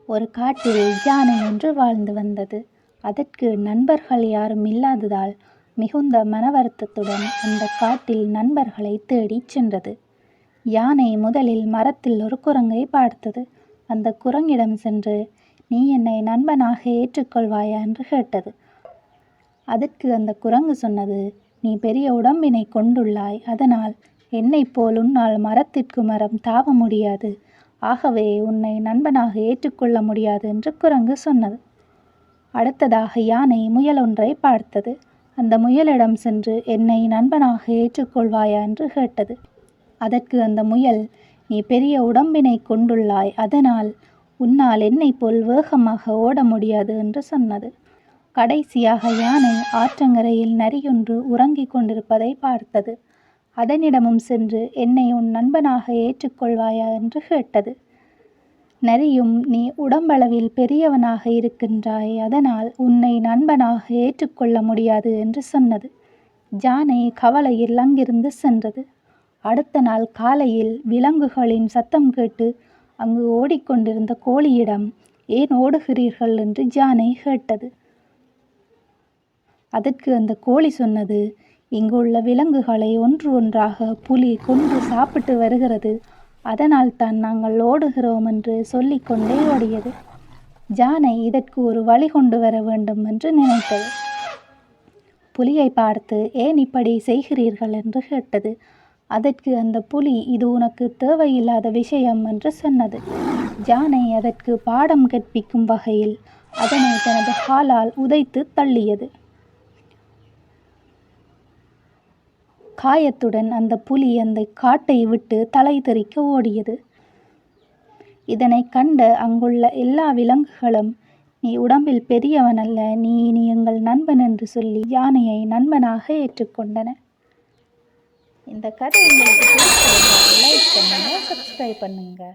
ஒரு காட்டில் யானை ஒன்று வாழ்ந்து வந்தது. அதற்கு நண்பர்கள் யாரும் இல்லாததால் மிகுந்த மனவருத்தத்துடன் அந்த காட்டில் நண்பர்களை தேடிச் சென்றது. யானை முதலில் மரத்தில் ஒரு குரங்கை பார்த்தது. அந்த குரங்கிடம் சென்று, "நீ என்னை நண்பனாக ஏற்றுக்கொள்வாயா?" என்று கேட்டது. அதற்கு அந்த குரங்கு சொன்னது, "நீ பெரிய உடம்பினை கொண்டுள்ளாய். அதனால் என்னைப் போல் உன்னால் மரத்திற்கு மரம் தாவ முடியாது. ஆகவே உன்னை நண்பனாக ஏற்றுக்கொள்ள முடியாது" என்று குரங்கு சொன்னது. அடுத்ததாக யானை முயல் ஒன்றை பார்த்தது. அந்த முயலிடம் சென்று, "என்னை நண்பனாக ஏற்றுக்கொள்வாயா?" என்று கேட்டது. அதற்கு அந்த முயல், "நீ பெரிய உடம்பினை கொண்டுள்ளாய். அதனால் உன்னால் என்னைப் போல் வேகமாக ஓட முடியாது" என்று சொன்னது. கடைசியாக யானை ஆற்றங்கரையில் நரியொன்று உறங்கிக் கொண்டிருப்பதை பார்த்தது. அதனிடமும் சென்று, "என்னை உன் நண்பனாக ஏற்றுக்கொள்வாயா?" என்று கேட்டது. நரியும், "நீ உடம்பளவில் பெரியவனாக இருக்கின்றாய். அதனால் உன்னை நண்பனாக ஏற்றுக்கொள்ள முடியாது" என்று சொன்னது. யானை கவலையில் அங்கிருந்து சென்றது. அடுத்த நாள் காலையில் விலங்குகளின் சத்தம் கேட்டு அங்கு ஓடிக்கொண்டிருந்த கோழியிடம், "ஏன் ஓடுகிறீர்கள்?" என்று யானை கேட்டது. அதற்கு அந்த கோழி சொன்னது, "இங்குள்ள விலங்குகளை ஒன்று ஒன்றாக புலி கொன்று சாப்பிட்டு வருகிறது. அதனால் தான் நாங்கள் ஓடுகிறோம்" என்று சொல்லிக்கொண்டே ஓடியது. யானை இதற்கு ஒரு வழி கொண்டு வர வேண்டும் என்று நினைத்தது. புலியை பார்த்து, "ஏன் இப்படி செய்கிறீர்கள்?" என்று கேட்டது. அதற்கு அந்த புலி, "இது உனக்கு தேவையில்லாத விஷயம்" என்று சொன்னது. யானை அதற்கு பாடம் கற்பிக்கும் வகையில் அதனை தனது காலால் உதைத்து தள்ளியது. காயத்துடன் அந்த புலி அந்த காட்டை விட்டு தலை தெறிக்க ஓடியது. இதனை கண்ட அங்குள்ள எல்லா விலங்குகளும், "நீ உடம்பில் பெரியவன் அல்ல, நீ இனி எங்கள் நண்பன்" என்று சொல்லி யானையை நண்பனாக ஏற்றுக்கொண்டன. இந்த கதை உங்களுக்கு பிடிச்சிருந்தா லைக் பண்ணுங்க, சப்ஸ்கிரைப் பண்ணுங்க.